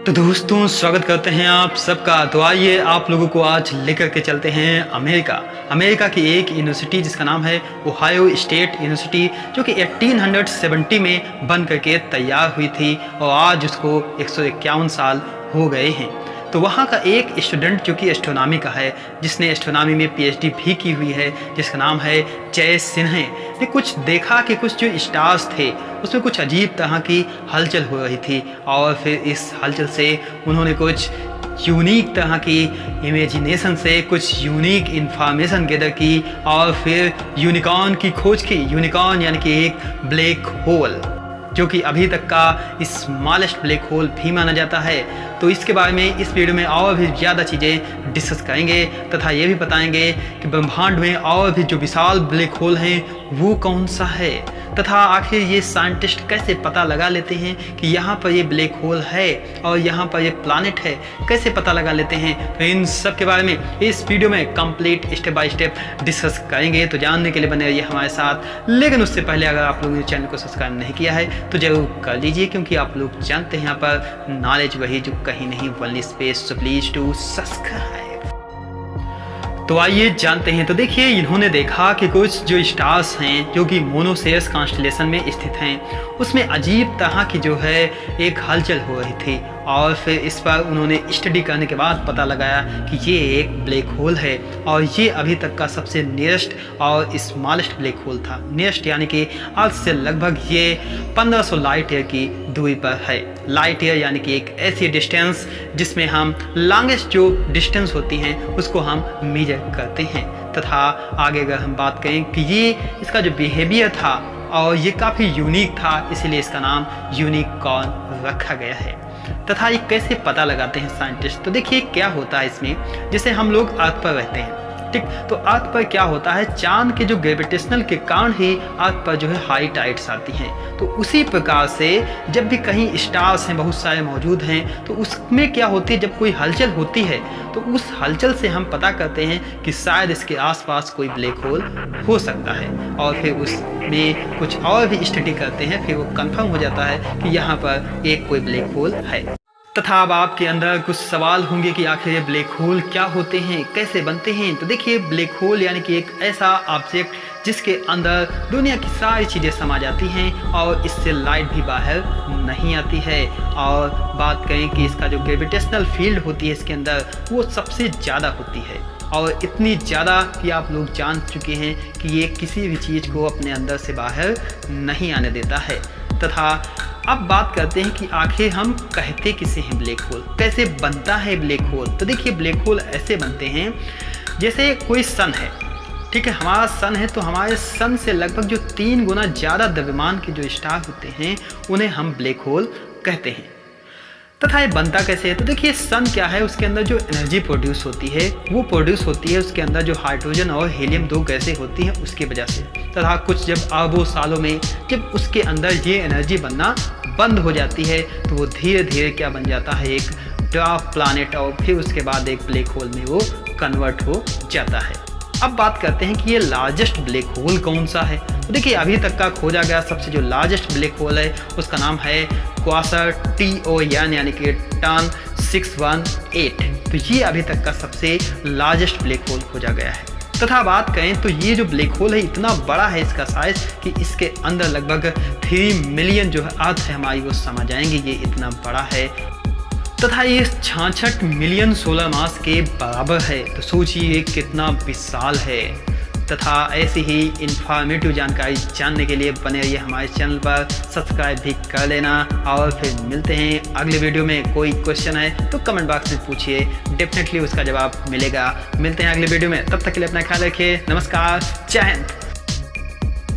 तो दोस्तों स्वागत करते हैं आप सबका। तो आइए आप लोगों को आज लेकर के चलते हैं अमेरिका की एक यूनिवर्सिटी जिसका नाम है ओहायो स्टेट यूनिवर्सिटी, जो कि 1870 में बन करके तैयार हुई थी और आज उसको 151 साल हो गए हैं। तो वहाँ का एक स्टूडेंट जो कि एस्ट्रोनॉमी का है, जिसने एस्ट्रोनॉमी में पीएचडी भी की हुई है, जिसका नाम है जय सिन्हा, ने कुछ देखा कि कुछ जो स्टार्स थे उसमें कुछ अजीब तरह की हलचल हो रही थी और फिर इस हलचल से उन्होंने कुछ यूनिक तरह की इमेजिनेशन से कुछ यूनिक इंफॉर्मेशन गैदर की और फिर यूनिकॉर्न की खोज की। यूनिकॉर्न यानी कि एक ब्लैक होल, जो कि अभी तक का स्मॉलेस्ट ब्लैक होल भी माना जाता है। तो इसके बारे में इस वीडियो में और भी ज़्यादा चीज़ें डिस्कस करेंगे तथा ये भी बताएंगे कि ब्रह्मांड में और भी जो विशाल ब्लैक होल हैं वो कौन सा है, तथा आखिर ये साइंटिस्ट कैसे पता लगा लेते हैं कि यहाँ पर ये ब्लैक होल है और यहाँ पर ये प्लैनेट है, कैसे पता लगा लेते हैं। तो इन सब के बारे में इस वीडियो में complete step by step discuss करेंगे। तो जानने के लिए बने रहिए हमारे साथ। लेकिन उससे पहले अगर आप लोगों ने चैनल को सब्सक्राइब नहीं किया है तो जरूर कर लीजिए, क्योंकि आप लोग जानते हैं यहाँ पर नॉलेज वही जो कहीं नहीं, only space, so please to subscribe. तो आइए जानते हैं। तो देखिए, इन्होंने देखा कि कुछ जो स्टार्स हैं जो कि मोनोसेयस कॉन्स्टेलेशन में स्थित हैं, उसमें अजीब तरह की जो है एक हलचल हो रही थी और फिर इस पर उन्होंने स्टडी करने के बाद पता लगाया कि ये एक ब्लैक होल है और ये अभी तक का सबसे नियरेस्ट और स्मॉलेस्ट ब्लैक होल था। नियरेस्ट यानी कि अर्थ से लगभग ये 1500 लाइट ईयर की दूरी पर है। लाइट ईयर यानी कि एक ऐसी डिस्टेंस जिसमें हम लॉन्गेस्ट जो डिस्टेंस होती हैं उसको हम मेजर करते हैं। तथा आगे अगर हम बात करें कि ये इसका जो बिहेवियर था और ये काफ़ी यूनिक था, इसीलिए इसका नाम यूनिकॉर्न रखा गया है। तथा ये कैसे पता लगाते हैं साइंटिस्ट। तो देखिए क्या होता है इसमें, जैसे हम लोग अर्थ पर रहते हैं, ठीक, तो अर्थ पर क्या होता है, चांद के जो ग्रेविटेशनल के कारण ही अर्थ पर जो है हाई टाइड्स आती हैं। तो उसी प्रकार से जब भी कहीं स्टार्स हैं बहुत सारे मौजूद हैं, तो उसमें क्या होती है, जब कोई हलचल होती है तो उस हलचल से हम पता करते हैं कि शायद इसके आसपास कोई ब्लैक होल हो सकता है और फिर उसमें कुछ और भी स्टडी करते हैं, फिर वो कंफर्म हो जाता है कि यहाँ पर एक कोई ब्लैक होल है। तथा अब आपके अंदर कुछ सवाल होंगे कि आखिर ये ब्लैक होल क्या होते हैं, कैसे बनते हैं। तो देखिए, ब्लैक होल यानी कि एक ऐसा ऑब्जेक्ट जिसके अंदर दुनिया की सारी चीज़ें समा जाती हैं और इससे लाइट भी बाहर नहीं आती है। और बात करें कि इसका जो ग्रेविटेशनल फील्ड होती है इसके अंदर, वो सबसे ज़्यादा होती है और इतनी ज़्यादा कि आप लोग जान चुके हैं कि ये किसी भी चीज़ को अपने अंदर से बाहर नहीं आने देता है। तथा अब बात करते हैं कि आखिर हम कहते किसे हैं ब्लैक होल, कैसे बनता है ब्लैक होल। तो देखिए, ब्लैक होल ऐसे बनते हैं जैसे कोई सन है, ठीक है, हमारा सन है, तो हमारे सन से लगभग जो 3 गुना ज़्यादा द्रव्यमान के जो स्टार होते हैं उन्हें हम ब्लैक होल कहते हैं। तथा ये बनता कैसे है। तो देखिए, सन क्या है, उसके अंदर जो एनर्जी प्रोड्यूस होती है वो प्रोड्यूस होती है उसके अंदर जो हाइड्रोजन और हीलियम 2 गैसें होती हैं उसकी वजह से। तथा कुछ जब अरबों सालों में जब उसके अंदर ये एनर्जी बनना बंद हो जाती है तो वो धीरे धीरे क्या बन जाता है, एक ड्वार्फ प्लैनेट, और फिर उसके बाद एक ब्लैक होल में वो कन्वर्ट हो जाता है। अब बात करते हैं कि ये लार्जेस्ट ब्लैक होल कौन सा है। तो देखिए, अभी तक का खोजा गया सबसे जो लार्जेस्ट ब्लैक होल है उसका नाम है क्वासर TON यानी कि टन 618। तो ये अभी तक का सबसे लार्जेस्ट ब्लैक होल खोजा गया है। तथा बात करें तो ये जो ब्लैक होल है इतना बड़ा है इसका साइज कि इसके अंदर लगभग 3 मिलियन जो है अर्थ है हमारी वो समा जाएंगे। ये इतना बड़ा है तथा ये 66 मिलियन सोलर मास के बराबर है। तो सोचिए कितना विशाल है। तथा ऐसी ही इंफॉर्मेटिव जानकारी जानने के लिए बने रहिए हमारे चैनल पर, सब्सक्राइब भी कर लेना। और फिर मिलते हैं अगले वीडियो में। कोई क्वेश्चन है तो कमेंट बॉक्स में पूछिए, डेफिनेटली उसका जवाब मिलेगा। मिलते हैं अगले वीडियो में, तब तक के लिए अपना ख्याल रखिए। नमस्कार, जय हिंद।